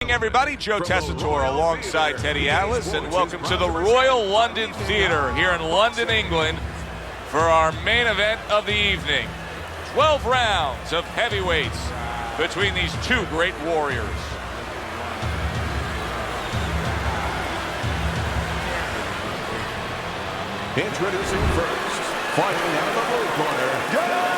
Everybody, Joe Tessitore alongside Teddy Atlas, and welcome to the Royal London Theatre here in London, England, for our main event of the evening. 12 rounds of heavyweights between these two great warriors. Introducing first, fighting out of the blue corner, Dynamite!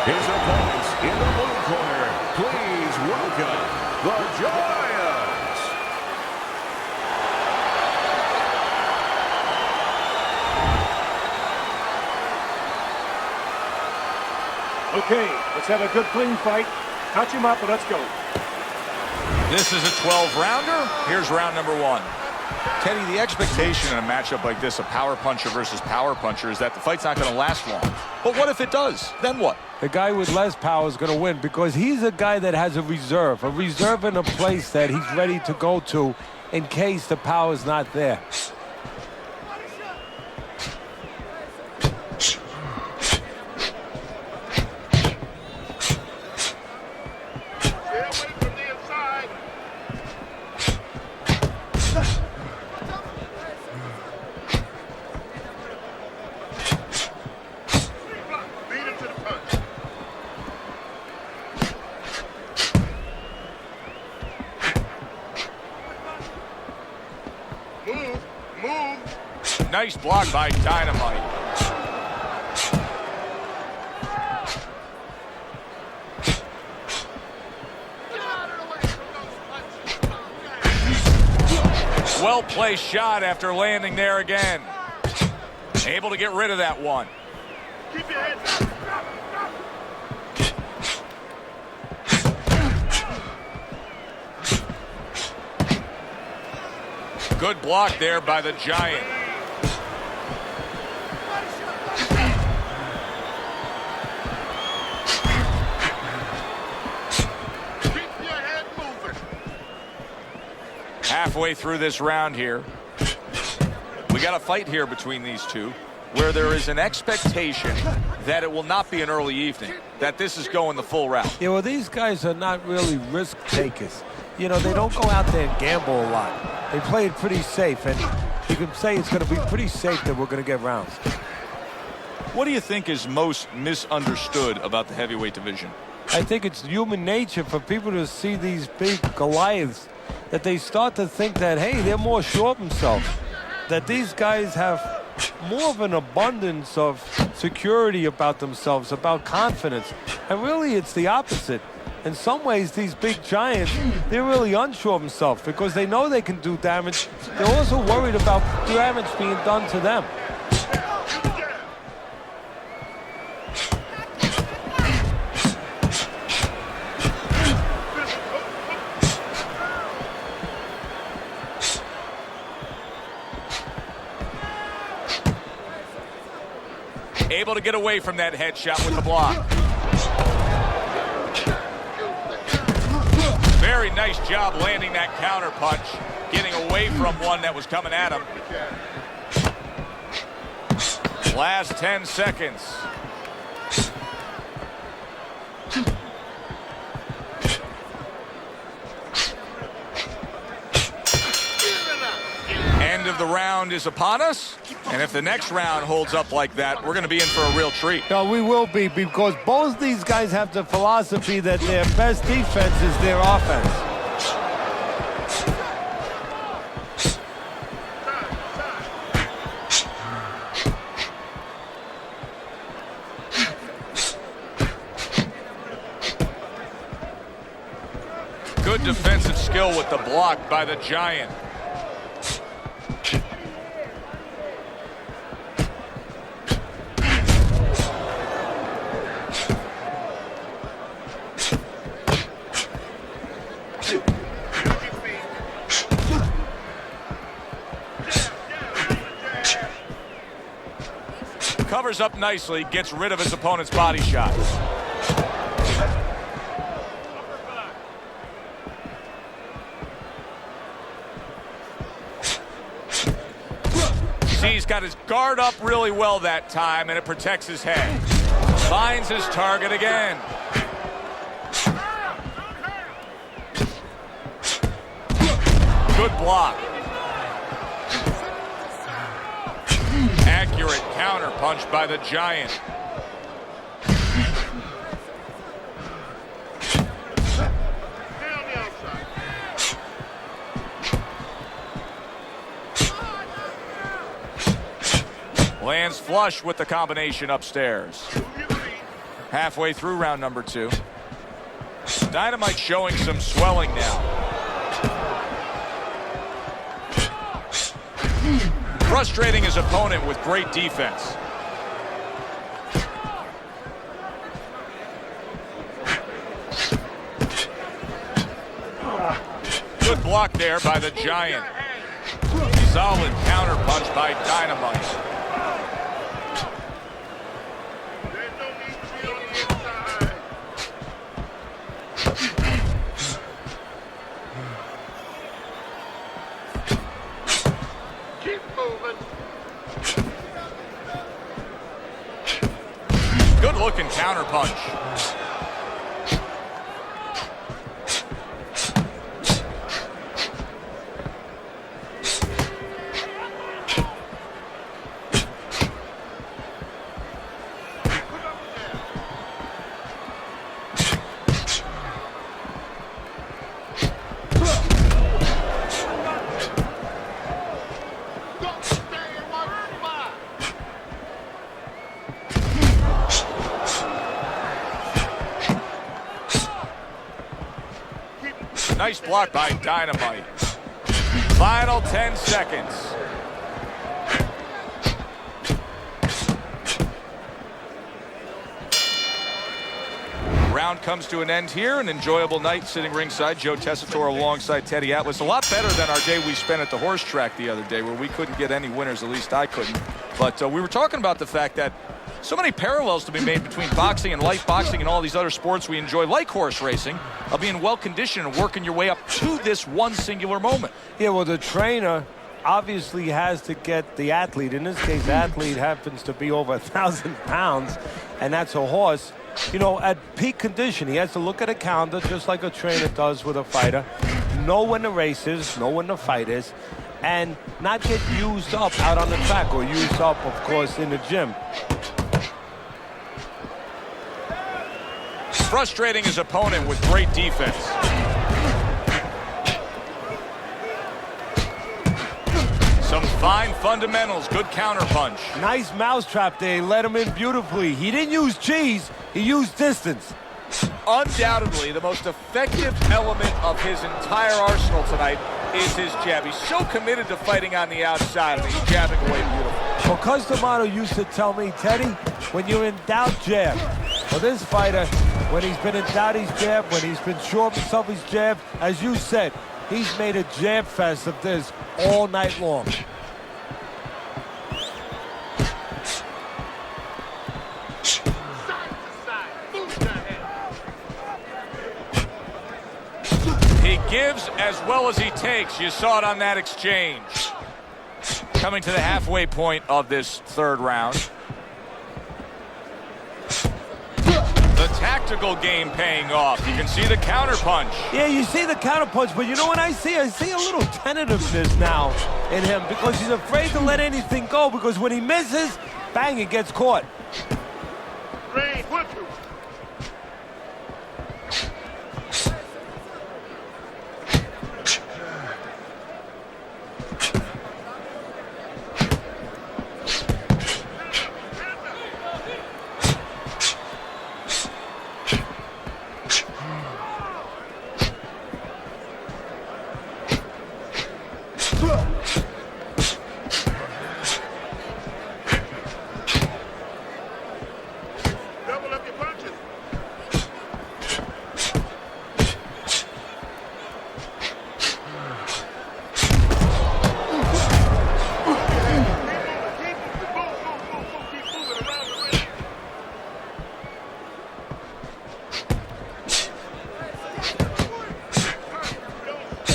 His opponents in the blue corner, please welcome the Giants! Okay, let's have a good clean fight. Touch him up and let's go. This is a 12-rounder. Here's round number one. Teddy, the expectation in a matchup like this, a power puncher versus power puncher, is that the fight's not going to last long. But what if it does? Then what? The guy with less power is going to win because he's a guy that has a reserve in a place that he's ready to go to in case the power is not there. Nice block by Dynamite. Well-placed shot after landing there again. Able to get rid of that one. Keep your head down. Good block there by the Giant. Halfway through this round here, we got a fight here between these two where there is an expectation that it will not be an early evening, that this is going the full round. Yeah, well, these guys are not really risk takers. You know, they don't go out there and gamble a lot. They play it pretty safe, and you can say it's going to be pretty safe that we're going to get rounds. What do you think is most misunderstood about the heavyweight division? I think it's human nature for people to see these big Goliaths that they start to think that, hey, they're more sure of themselves, that these guys have more of an abundance of security about themselves, about confidence. And really, it's the opposite. In some ways, these big giants, they're really unsure of themselves because they know they can do damage. They're also worried about damage being done to them. Able to get away from that headshot with the block. Very nice job landing that counter punch, getting away from one that was coming at him. Last 10 seconds. End of the round is upon us. And if the next round holds up like that, we're going to be in for a real treat. No, we will be, because both these guys have the philosophy that their best defense is their offense. Good defensive skill with the block by the Giant. Covers up nicely, gets rid of his opponent's body shots. See, he's got his guard up really well that time, and it protects his head. Finds his target again. Good block. Accurate counter punch by the Giant. Lands flush with the combination upstairs. Halfway through round number 2. Dynamite showing some swelling now. Frustrating his opponent with great defense. Good block there by the Giant. Solid counter punch by Dynamite. Good looking counter punch. Nice block by Dynamite. Final 10 seconds. Round comes to an end here. An enjoyable night sitting ringside. Joe Tessitore alongside Teddy Atlas. A lot better than our day we spent at the horse track the other day, where we couldn't get any winners. At least I couldn't. But we were talking about the fact that so many parallels to be made between boxing and life boxing and all these other sports we enjoy, like horse racing, of being well-conditioned and working your way up to this one singular moment. Yeah, well, the trainer obviously has to get the athlete. In this case, the athlete happens to be over 1,000 pounds, and that's a horse. You know, at peak condition, he has to look at a calendar just like a trainer does with a fighter, know when the race is, know when the fight is, and not get used up out on the track, or used up, of course, in the gym. Frustrating his opponent with great defense. Some fine fundamentals, good counter punch. Nice mousetrap there, he let him in beautifully. He didn't use cheese, he used distance. Undoubtedly, the most effective element of his entire arsenal tonight is his jab. He's so committed to fighting on the outside. I mean, he's jabbing away beautiful. Well, Customato used to tell me, Teddy, when you're in doubt, jab. Well, this fighter, when he's been in doubt, he's jabbed. When he's been sure of himself, he's jabbed. As you said, he's made a jab fest of this all night long. He gives as well as he takes. You saw it on that exchange. Coming to the halfway point of this third round. The tactical game paying off. You can see the counter punch. Yeah, you see the counter punch, but you know what I see? I see a little tentativeness now in him because he's afraid to let anything go, because when he misses, bang, it gets caught.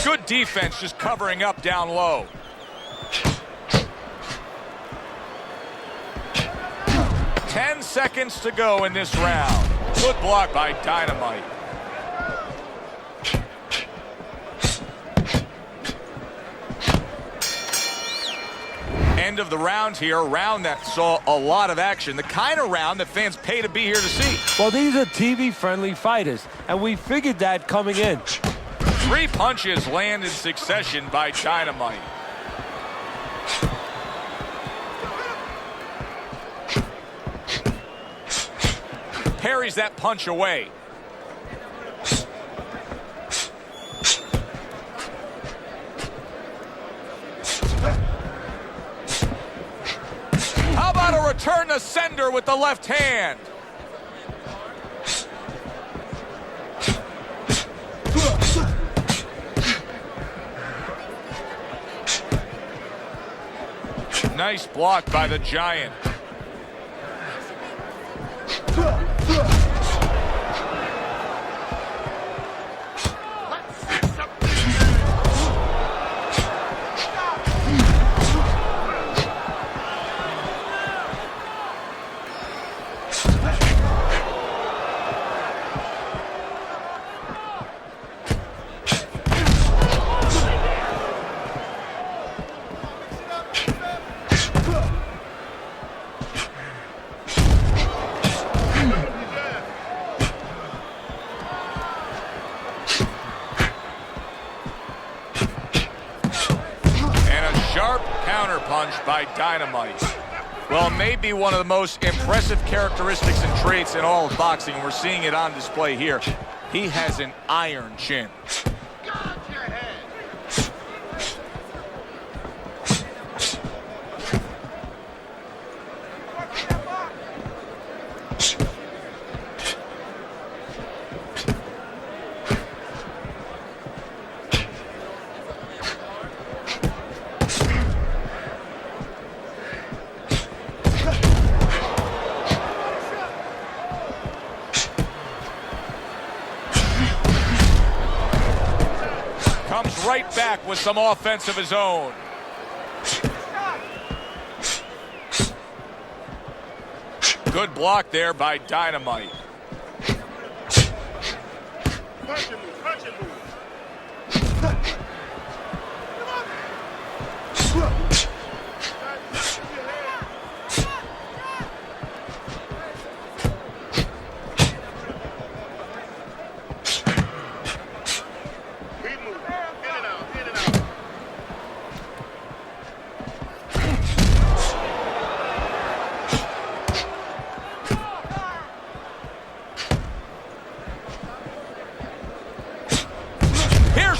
Good defense, just covering up down low. 10 seconds to go in this round. Good block by Dynamite. End of the round here, a round that saw a lot of action, the kind of round that fans pay to be here to see. Well, these are TV-friendly fighters, and we figured that coming in. 3 punches land in succession by Dynamite. Parries that punch away. How about a return to sender with the left hand? Nice block by the Giant. Sharp counterpunch by Dynamite. Well, maybe one of the most impressive characteristics and traits in all of boxing. We're seeing it on display here. He has an iron chin. Comes right back with some offense of his own. Good block there by Dynamite.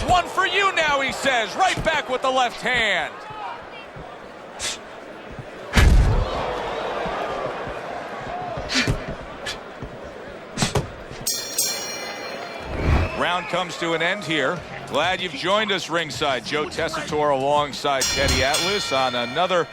One for you now, he says, right back with the left hand. Round comes to an end here. Glad you've joined us ringside. Joe Tessitore alongside Teddy Atlas on another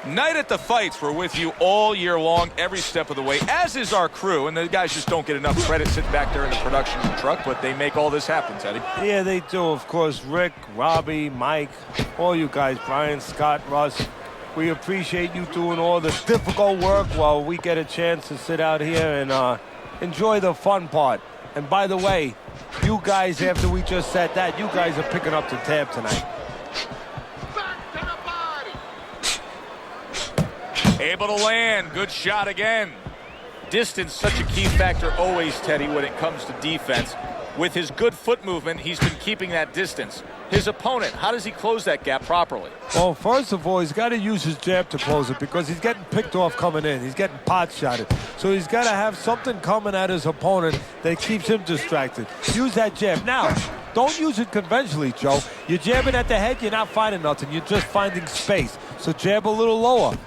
night at the fights. We're with you all year long, every step of the way, as is our crew. And the guys just don't get enough credit sitting back there in the production truck, but they make all this happen, Teddy. Yeah, they do. Of course, Rick, Robbie, Mike, all you guys, Brian, Scott, Russ. We appreciate you doing all the difficult work while we get a chance to sit out here and enjoy the fun part. And by the way, you guys, after we just said that, you guys are picking up the tab tonight. Able to land. Good shot again. Distance, such a key factor always, Teddy, when it comes to defense. With his good foot movement, he's been keeping that distance. His opponent, how does he close that gap properly? Well, first of all, he's got to use his jab to close it because he's getting picked off coming in. He's getting pot-shotted. So he's got to have something coming at his opponent that keeps him distracted. Use that jab. Now, don't use it conventionally, Joe. You're jabbing at the head, you're not finding nothing. You're just finding space. So jab a little lower.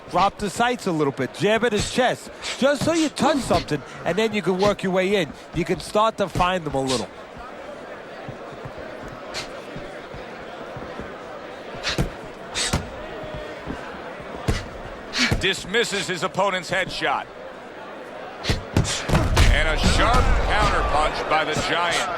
Drop the sights a little bit. Jab at his chest. Just so you touch something, and then you can work your way in. You can start to find them a little. Dismisses his opponent's headshot. And a sharp counterpunch by the Giant.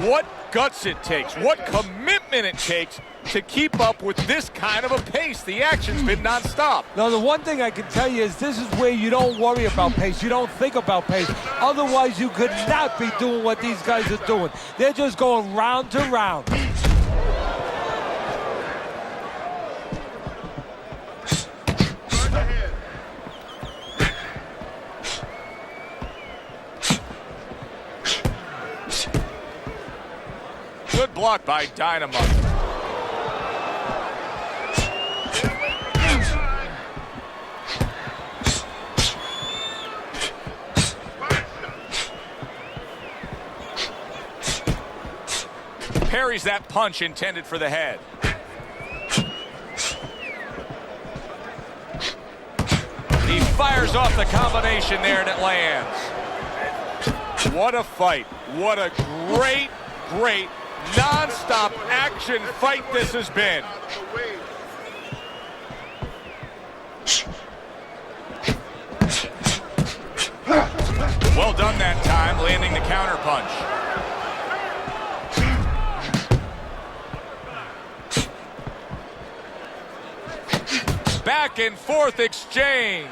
What guts it takes. What commitment commitment takes to keep up with this kind of a pace. The action's been nonstop. Now, the one thing I can tell you is this is where you don't worry about pace. You don't think about pace. Otherwise, you could not be doing what these guys are doing. They're just going round to round. Good block by Dynamite. Parries that punch intended for the head. He fires off the combination there and it lands. What a fight. What a great, great non-stop action fight this has been. Well done that time, landing the counter punch. Back and forth exchange.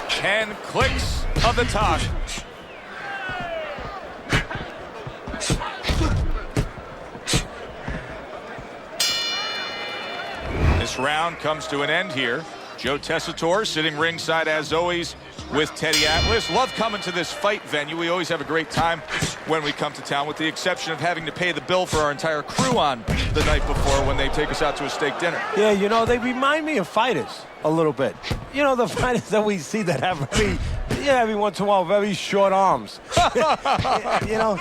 10 clicks of the tongue. This round comes to an end here. Joe Tessitore sitting ringside as always with Teddy Atlas. Love coming to this fight venue. We always have a great time when we come to town, with the exception of having to pay the bill for our entire crew on the night before when they take us out to a steak dinner. Yeah, you know, they remind me of fighters a little bit. You know, the fighters that we see that have every once in a while, very short arms. You know,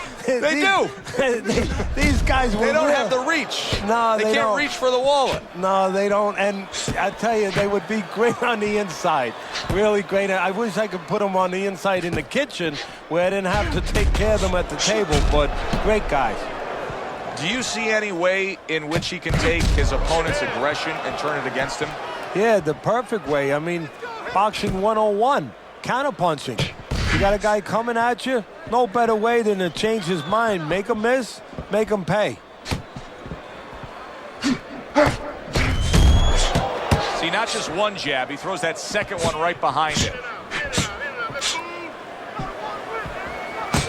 these guys They don't have the reach. No, they can't reach for the wallet. No, they don't. And I tell you, they would be great on the inside. Really great. I wish I could put them on the inside in the kitchen where I didn't have to take care of them at the table, but great guys. Do you see any way in which he can take his opponent's aggression and turn it against him? Yeah, the perfect way. I mean, boxing 101, counterpunching. You got a guy coming at you, no better way than to change his mind. Make him miss, make him pay. See, not just one jab, he throws that second one right behind it.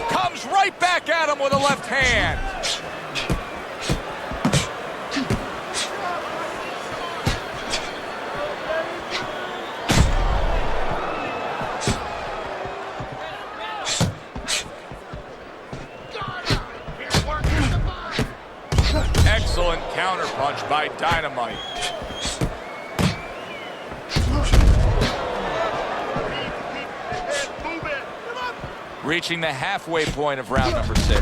Comes right back at him with a left hand. Excellent counterpunch by Dynamite. Reaching the halfway point of round number 6.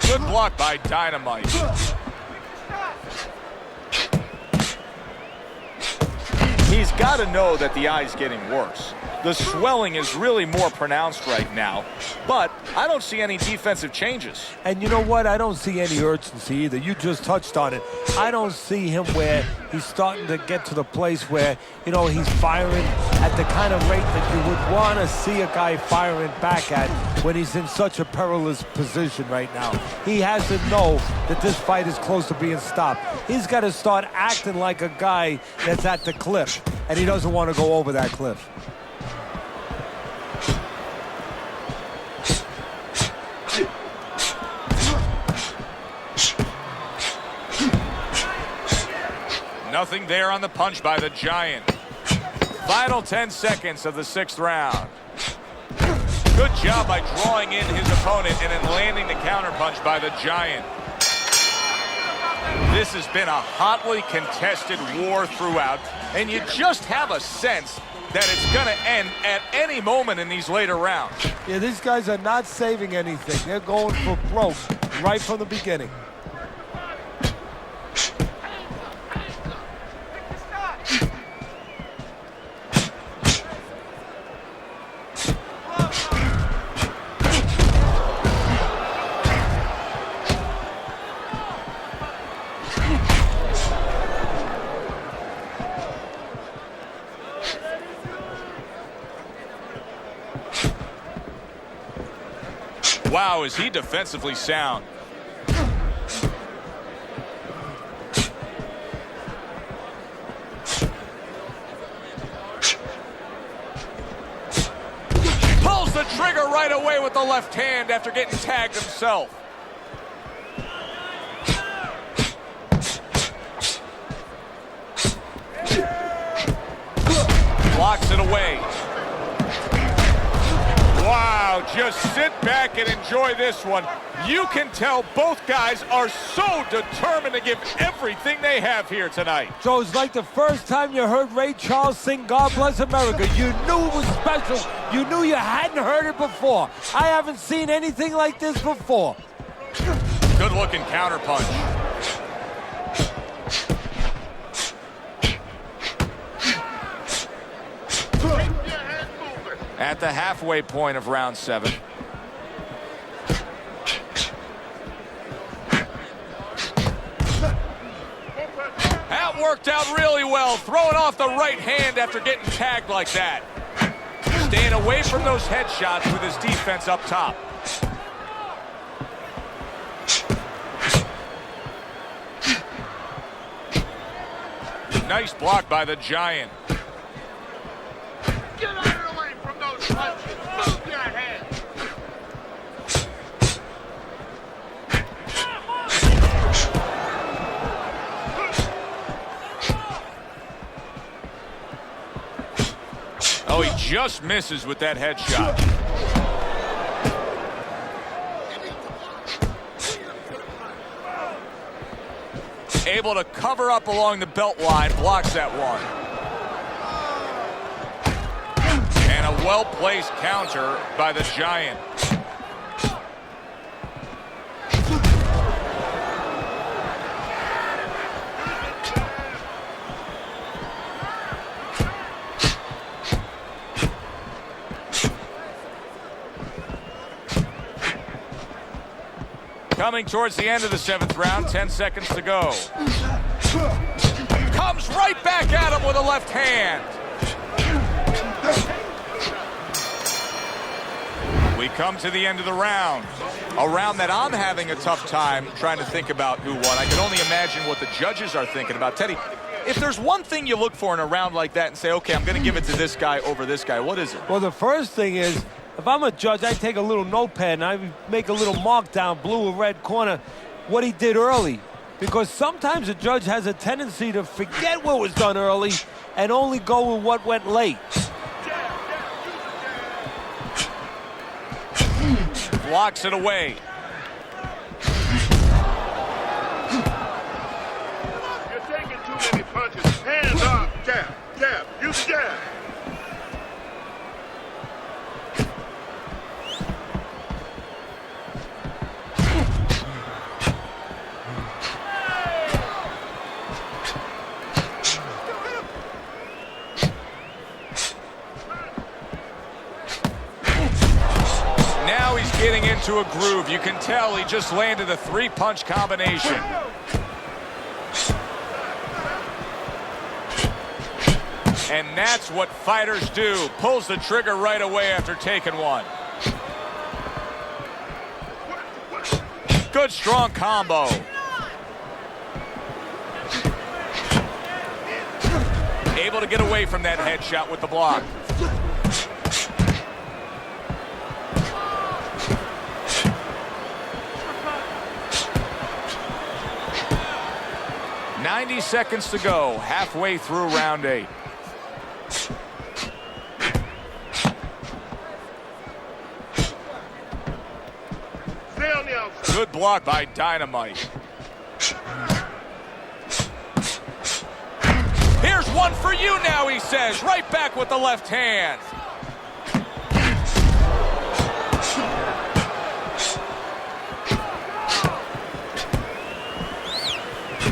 Good block by Dynamite. He's got to know that the eye's getting worse. The swelling is really more pronounced right now, but I don't see any defensive changes. And you know what? I don't see any urgency either. You just touched on it. I don't see him where he's starting to get to the place where, you know, he's firing at the kind of rate that you would want to see a guy firing back at when he's in such a perilous position right now. He has to know that this fight is close to being stopped. He's got to start acting like a guy that's at the cliff, and he doesn't want to go over that cliff. Nothing there on the punch by the Giant. Final 10 seconds of the 6th round. Good job by drawing in his opponent and then landing the counterpunch by the Giant. This has been a hotly contested war throughout, and you just have a sense that it's going to end at any moment in these later rounds. Yeah, these guys are not saving anything. They're going for broke right from the beginning. Wow, is he defensively sound. Pulls the trigger right away with the left hand after getting tagged himself. Blocks it away. Wow, just sit back and enjoy this one. You can tell both guys are so determined to give everything they have here tonight. So it's like the first time you heard Ray Charles sing God Bless America. You knew it was special. You knew you hadn't heard it before. I haven't seen anything like this before. Good looking counter punch. At the halfway point of round 7. That worked out really well, throwing off the right hand after getting tagged like that. Staying away from those headshots with his defense up top. Nice block by the Giant. Get out of the way from those punches. Move your head. Oh, he just misses with that headshot. Able to cover up along the belt line, blocks that one. And a well-placed counter by the Giant. Coming towards the end of the 7th round, 10 seconds to go. Comes right back at him with a left hand. We come to the end of the round. A round that I'm having a tough time trying to think about who won. I can only imagine what the judges are thinking about. Teddy, if there's one thing you look for in a round like that and say, okay, I'm going to give it to this guy over this guy, what is it? Well, the first thing is, if I'm a judge, I take a little notepad and I make a little mark down, blue or red corner, what he did early. Because sometimes a judge has a tendency to forget what was done early and only go with what went late. Blocks it away. You're taking too many punches. Hands up. Jab, jab. You jab. Getting into a groove. You can tell he just landed a 3-punch combination. And that's what fighters do. Pulls the trigger right away after taking one. Good strong combo. Able to get away from that headshot with the block. .90 seconds to go, halfway through round 8. Stay on the outside. Good block by Dynamite. Here's one for you now, he says. Right back with the left hand.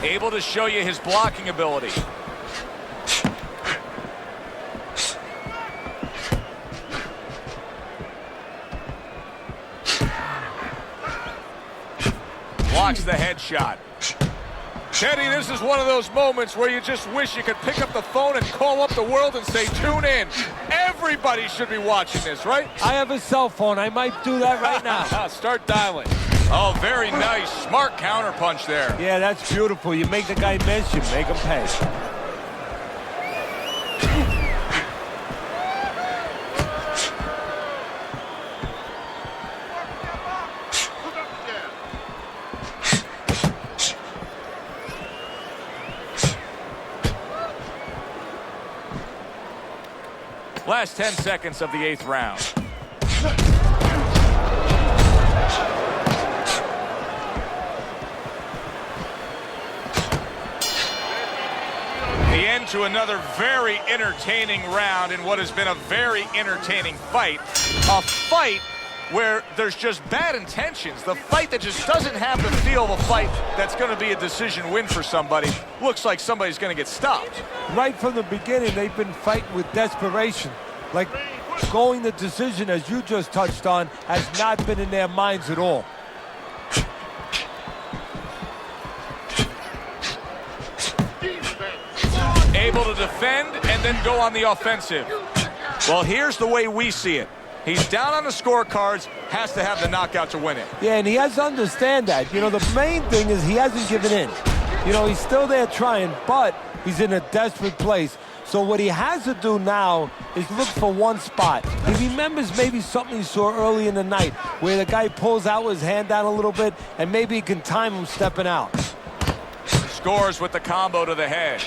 Able to show you his blocking ability. Blocks the headshot. Teddy, this is one of those moments where you just wish you could pick up the phone and call up the world and say, tune in. Everybody should be watching this, right? I have a cell phone. I might do that right now. Start dialing. Oh, very nice. Smart counterpunch there. Yeah, that's beautiful. You make the guy miss, you make him pay. Last 10 seconds of the 8th round. The end to another very entertaining round in what has been a very entertaining fight. A fight where there's just bad intentions. The fight that just doesn't have the feel of a fight that's going to be a decision win for somebody. Looks like somebody's going to get stopped. Right from the beginning, they've been fighting with desperation. Like going the decision, as you just touched on, has not been in their minds at all. Able to defend and then go on the offensive. Well, here's the way we see it. He's down on the scorecards, has to have the knockout to win it. Yeah, and he has to understand that. You know, the main thing is he hasn't given in. You know, he's still there trying, but he's in a desperate place. So what he has to do now is look for one spot. He remembers maybe something he saw early in the night where the guy pulls out his hand down a little bit and maybe he can time him stepping out. Scores with the combo to the head.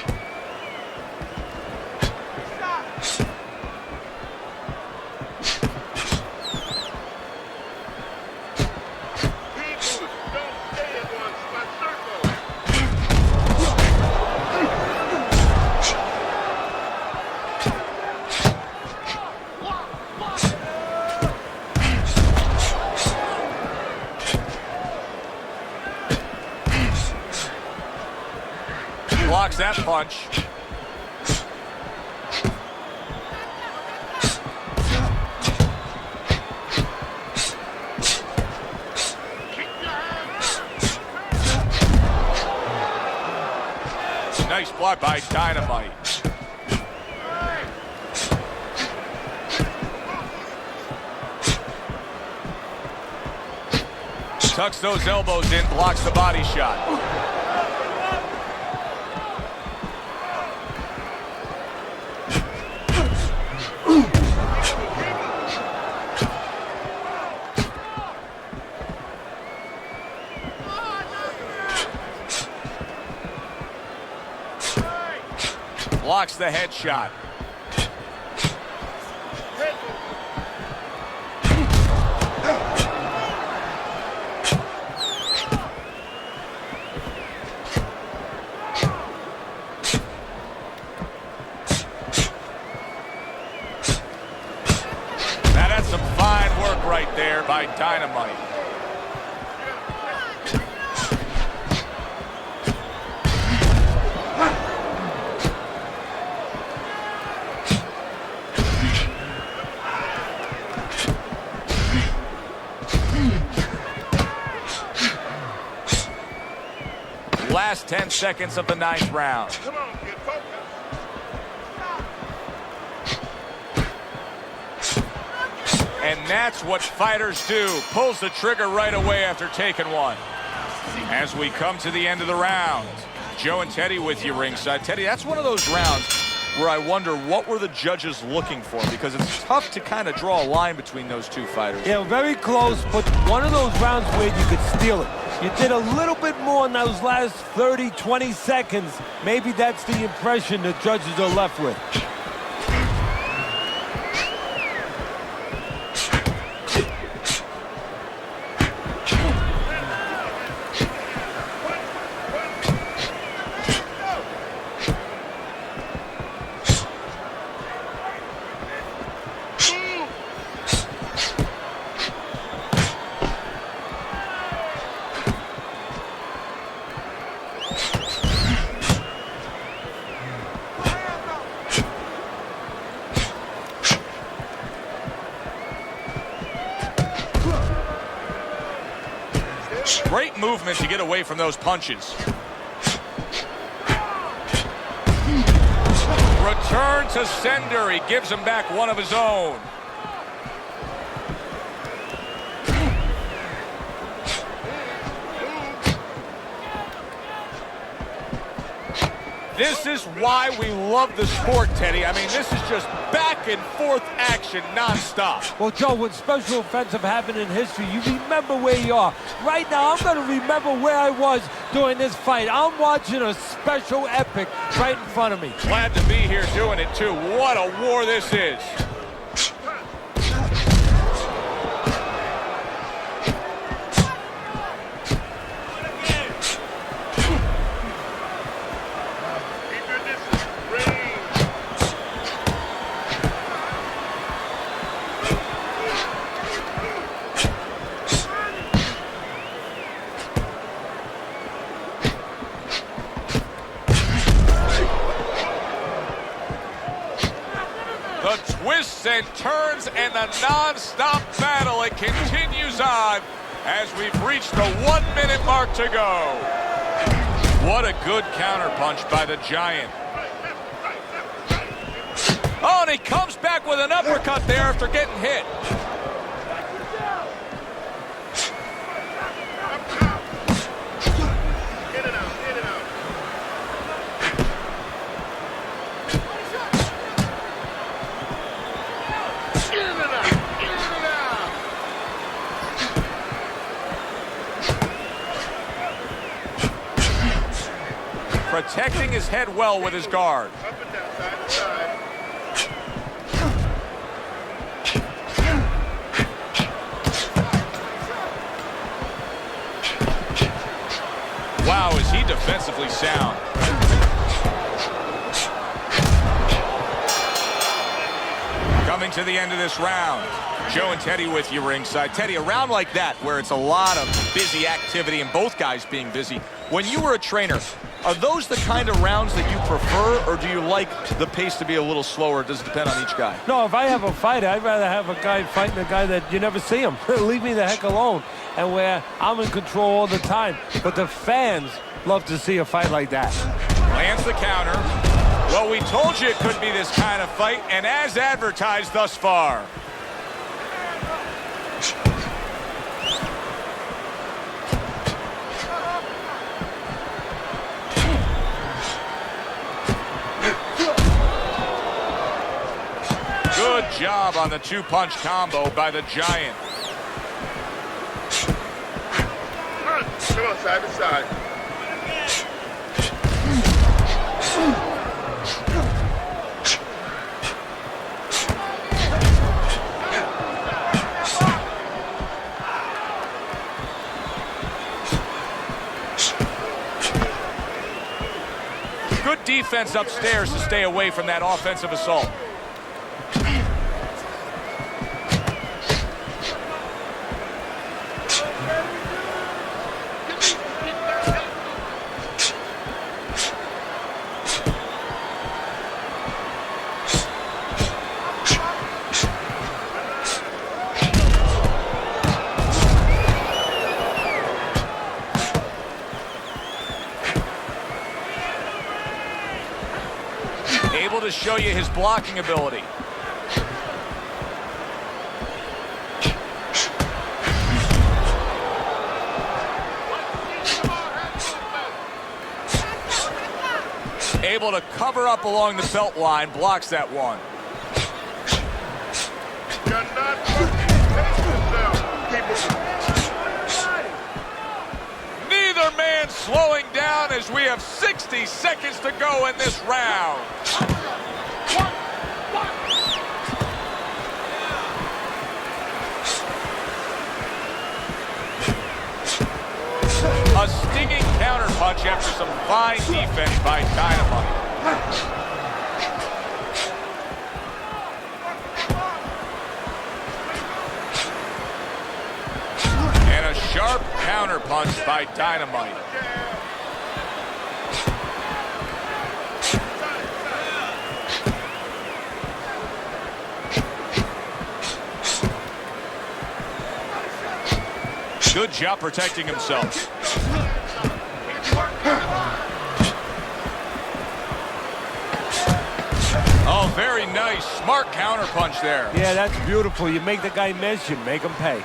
Blocks that punch. Nice block by Dynamite. Tucks those elbows in, blocks the body shot. Blocks the headshot. Now that's some fine work right there by Dynamite. Last 10 seconds of the 9th round. Come on, kid, focus. And that's what fighters do. Pulls the trigger right away after taking one. As we come to the end of the round, Joe and Teddy with you ringside. Teddy, that's one of those rounds where I wonder what were the judges looking for, because it's tough to kind of draw a line between those two fighters. Yeah, very close, but one of those rounds where you could steal it. You did a little bit more in those last 30, 20 seconds. Maybe that's the impression the judges are left with. Great movement to get away from those punches. Return to sender. He gives him back one of his own. This is why we love the sport, Teddy. I mean, this is just back and forth action nonstop. Well, Joe, when special offensive happened in history, you remember where you are. Right now, I'm going to remember where I was during this fight. I'm watching a special epic right in front of me. Glad to be here doing it, too. What a war this is. The twists and turns and the non-stop battle, it continues on as we've reached the 1 minute mark to go. What a good counterpunch by the Giant. Oh, and he comes back with an uppercut there after getting hit. Protecting his head well with his guard. Up and down, side to side. Wow, is he defensively sound. Coming to the end of this round. Joe and Teddy with you ringside. Teddy, a round like that where it's a lot of busy activity and both guys being busy. When you were a trainer, are those the kind of rounds that you prefer, or do you like the pace to be a little slower? Does it depend on each guy? No, if I have a fight, I'd rather have a guy fighting a guy that you never see him. Leave me the heck alone. And where I'm in control all the time. But the fans love to see a fight like that. Lands the counter. Well, we told you it could be this kind of fight, and as advertised thus far. Good job on the two-punch combo by the Giant. Come on, side to side. Good defense upstairs to stay away from that offensive assault. Able to show you his blocking ability. Able to cover up along the belt line, blocks that one. You're not pace yourself. Keep moving. Neither man slowing down as we have 60 seconds to go in this round. A stinging counterpunch after some fine defense by Dynamite. And a sharp counterpunch by Dynamite. Good job protecting himself. very nice, smart counterpunch there. Yeah, that's beautiful. You make the guy miss, you make him pay.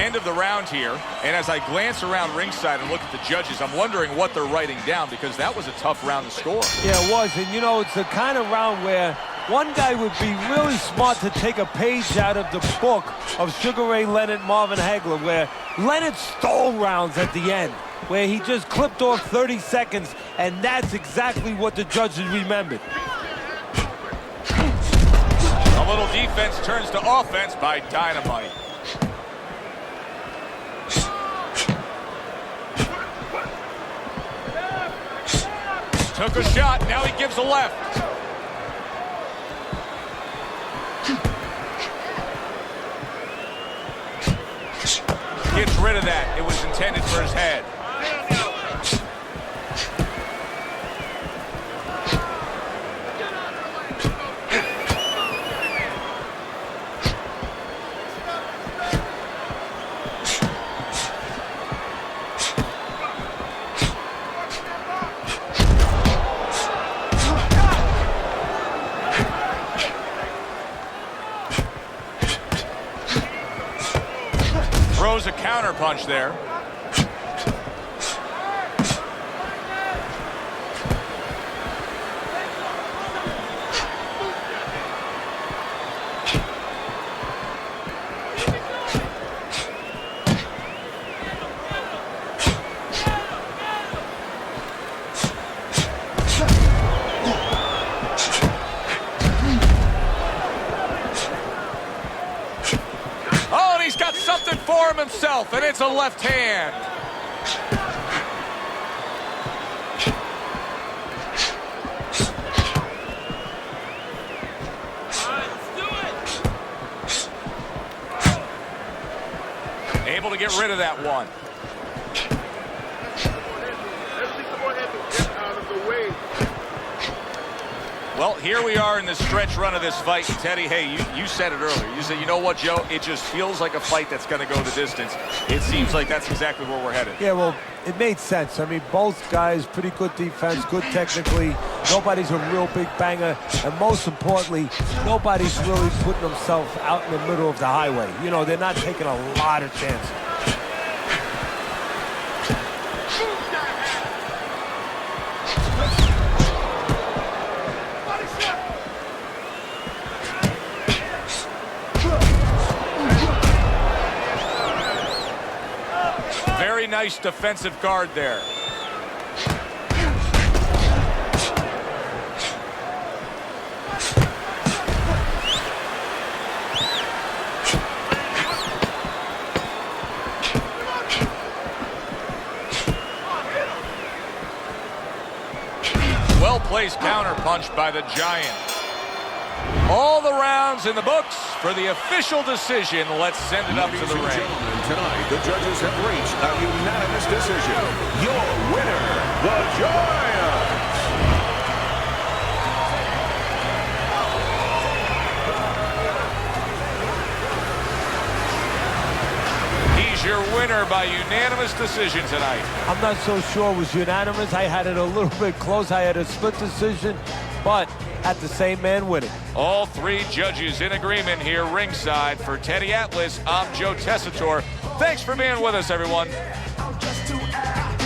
End of the round here, and as I glance around ringside and look at the judges, I'm wondering what they're writing down, because that was a tough round to score. Yeah, it was, and you know, it's the kind of round where one guy would be really smart to take a page out of the book of Sugar Ray Leonard, Marvin Hagler, where Leonard stole rounds at the end, where he just clipped off 30 seconds, and that's exactly what the judges remembered. A little defense turns to offense by Dynamite. Took a shot, now he gives a left. Gets rid of that. It was intended for his head. Throws a counter punch there. He's got something for him himself, and it's a left hand. Able to get rid of that one. Well, here we are in the stretch run of this fight. Teddy, hey, you said it earlier. You said, you know what, Joe? It just feels like a fight that's going to go the distance. It seems like that's exactly where we're headed. Yeah, well, it made sense. I mean, both guys, pretty good defense, good technically. Nobody's a real big banger. And most importantly, nobody's really putting themselves out in the middle of the highway. You know, they're not taking a lot of chances. Very nice defensive guard there. Well-placed counter punch by the Giant. All the rounds in the books for the official decision. Let's send it up to the ring. Tonight, the judges have reached a unanimous decision. Your winner, the Giant. He's your winner by unanimous decision tonight. I'm not so sure it was unanimous. I had it a little bit close. I had a split decision, but at the same man winning. All three judges in agreement here ringside. For Teddy Atlas, I'm Joe Tessitore. Thanks for being with us, everyone.